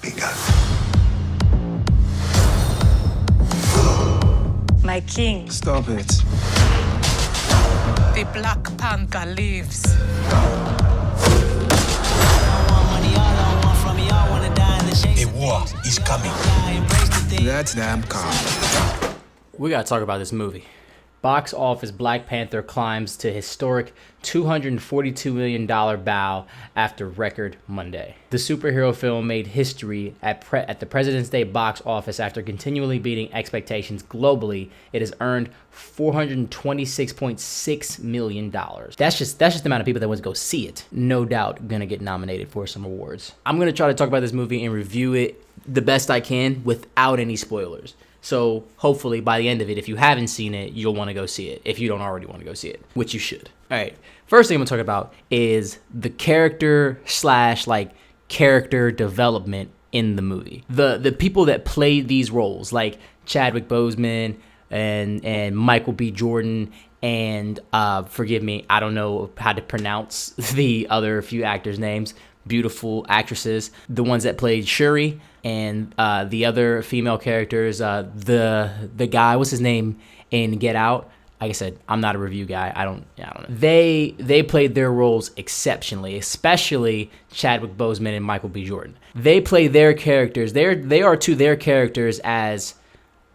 Bingo. My king. Stop it. The Black Panther lives. A war is coming. That's damn calm. We gotta talk about this movie. Box office Black Panther climbs to historic $242 million bow after record Monday. The superhero film made history at the President's Day box office after continually beating expectations globally. It has earned $426.6 million. That's just the amount of people that went to go see it. No doubt gonna get nominated for some awards. I'm gonna try to talk about this movie and review it the best I can without any spoilers. So hopefully by the end of it, if you haven't seen it, you'll want to go see it. If you don't already want to go see it, which you should. All right. First thing I'm going to talk about is the character / character development in the movie. The people that played these roles, like Chadwick Boseman and Michael B. Jordan and forgive me, I don't know how to pronounce the other few actors' names. Beautiful actresses. The ones that played Shuri and the other female characters, the guy, what's his name in Get Out? Like I said, I'm not a review guy. I don't know. They played their roles exceptionally, especially Chadwick Boseman and Michael B. Jordan. They play their characters. They are to their characters as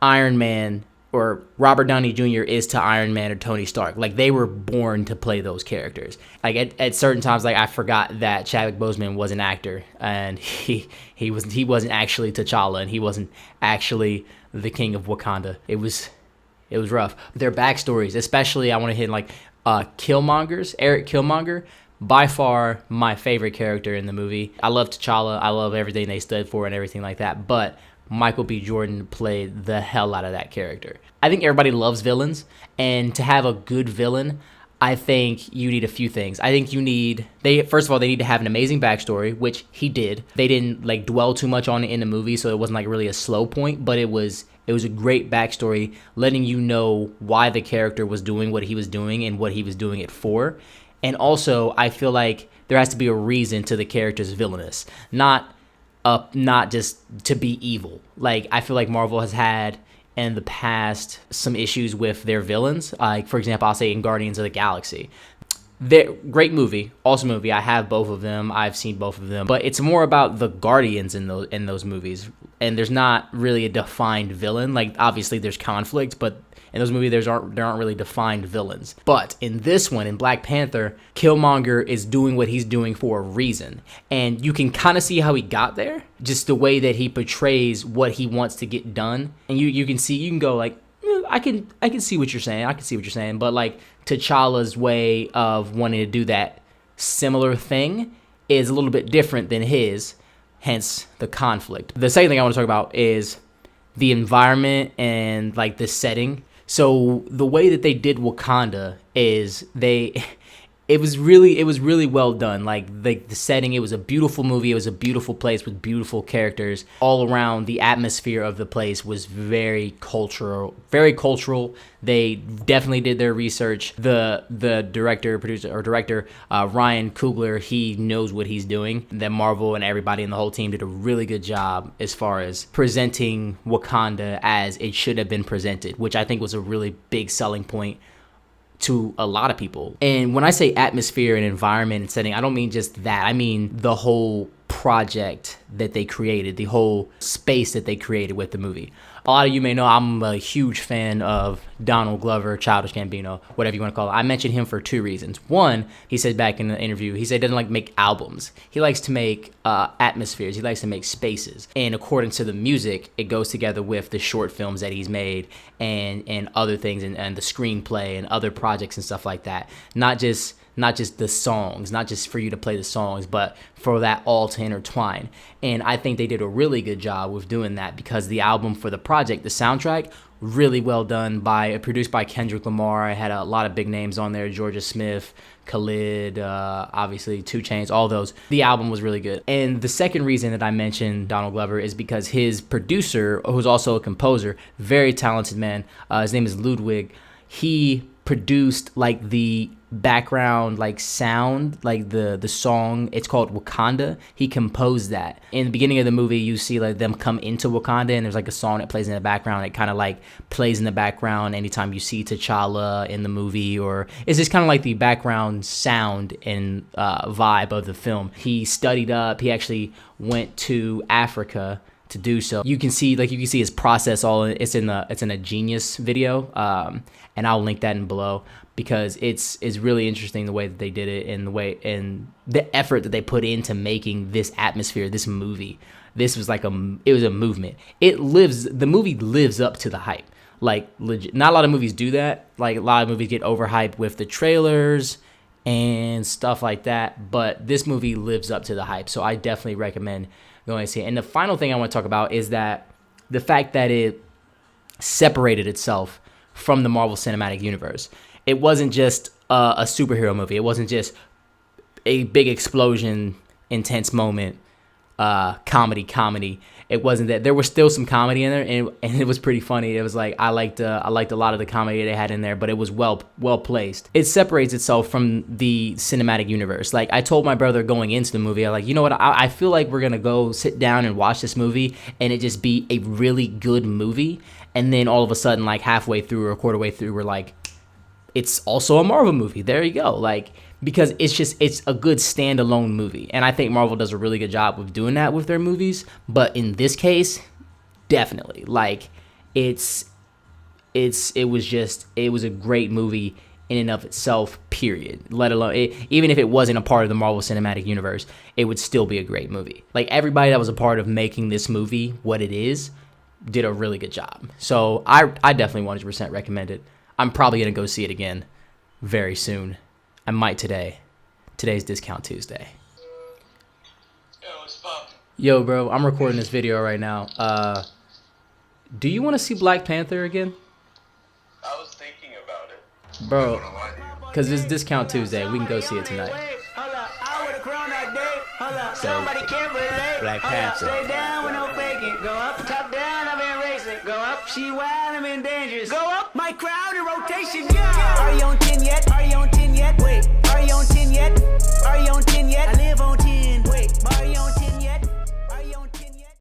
Iron Man or Robert Downey Jr. is to Iron Man or Tony Stark. Like, they were born to play those characters. Like, at certain times, like, I forgot that Chadwick Boseman was an actor, and he wasn't actually T'Challa, and he wasn't actually the king of Wakanda. It was rough. Their backstories, especially, I want to hit, like, Eric Killmonger, by far my favorite character in the movie. I love T'Challa. I love everything they stood for and everything like that, but Michael B. Jordan played the hell out of that character. I think everybody loves villains, and to have a good villain, I think you need a few things. I think first of all, they need to have an amazing backstory, which he did. They didn't like dwell too much on it in the movie, so it wasn't like really a slow point, but it was a great backstory, letting you know why the character was doing what he was doing and what he was doing it for. And also, I feel like there has to be a reason to the character's villainous, not just to be evil. Like, I feel like Marvel has had in the past some issues with their villains. Like, for example, I'll say in Guardians of the Galaxy. Great movie, awesome movie. I have both of them. I've seen both of them. But it's more about the Guardians in those movies. And there's not really a defined villain. Like, obviously there's conflict, but in those movies, there aren't really defined villains. But in this one, in Black Panther, Killmonger is doing what he's doing for a reason. And you can kind of see how he got there, just the way that he portrays what he wants to get done. And you can go like, I can see what you're saying. But like T'Challa's way of wanting to do that similar thing is a little bit different than his, hence the conflict. The second thing I want to talk about is the environment and like the setting. So the way that they did Wakanda is it was really well done. Like the setting, it was a beautiful movie. It was a beautiful place with beautiful characters. All around, the atmosphere of the place was very cultural. They definitely did their research. The director Ryan Coogler, he knows what he's doing. That Marvel and everybody and the whole team did a really good job as far as presenting Wakanda as it should have been presented, which I think was a really big selling point to a lot of people. And when I say atmosphere and environment and setting, I don't mean just that. I mean the whole project that they created, the whole space that they created with the movie. A lot of you may know I'm a huge fan of Donald Glover, Childish Gambino, whatever you want to call it. I mentioned him for two reasons. One, he said back in the interview, he said he doesn't like make albums. He likes to make atmospheres. He likes to make spaces. And according to the music, it goes together with the short films that he's made and other things and the screenplay and other projects and stuff like that. Not just the songs, not just for you to play the songs, but for that all to intertwine. And I think they did a really good job with doing that, because the album for the project, the soundtrack, really well done, produced by Kendrick Lamar. It had a lot of big names on there, Georgia Smith, Khalid, obviously 2 Chainz, all those. The album was really good. And the second reason that I mentioned Donald Glover is because his producer, who's also a composer, very talented man, his name is Ludwig, he produced like the background like sound, like the song, it's called Wakanda. He composed that. In the beginning of the movie, you see like them come into Wakanda, and there's like a song that plays in the background. It kind of like plays in the background anytime you see T'Challa in the movie, or it's just kind of like the background sound and vibe of the film. He studied up. He actually went to Africa to do so. You can see his process all. It's in a Genius video, and I'll link that in below, because it's really interesting the way that they did it, and the effort that they put into making this atmosphere, this movie. This was it was a movement. The movie lives up to the hype. Like, legit. Not a lot of movies do that. Like, a lot of movies get overhyped with the trailers and stuff like that, but this movie lives up to the hype. So I definitely recommend going to see it. And the final thing I want to talk about is that the fact that it separated itself from the Marvel Cinematic Universe. It wasn't just a superhero movie. It wasn't just a big explosion, intense moment, comedy. It wasn't that. There was still some comedy in there, and it was pretty funny. It was like I liked a lot of the comedy they had in there, but it was well placed. It separates itself from the cinematic universe. Like, I told my brother going into the movie, I like, you know what? I feel like we're gonna go sit down and watch this movie, and it just be a really good movie. And then all of a sudden, like halfway through or a quarter way through, we're like, it's also a Marvel movie. There you go. Like, because it's a good standalone movie. And I think Marvel does a really good job of doing that with their movies. But in this case, definitely. Like, it was a great movie in and of itself, period. Let alone, even if it wasn't a part of the Marvel Cinematic Universe, it would still be a great movie. Like, everybody that was a part of making this movie what it is did a really good job. So I definitely 100% recommend it. I'm probably going to go see it again very soon. I might today. Today's Discount Tuesday. Yo, what's up? Yo, bro, I'm recording this video right now. Do you want to see Black Panther again? I was thinking about it. Bro, because it's Discount Tuesday. We can go see it tonight. So, Black Panther. Stay down with no faking. Go up, top down, I've been racing. Go up, she wild, I'm in dangerous. Go up, my crowd in rotation, yeah.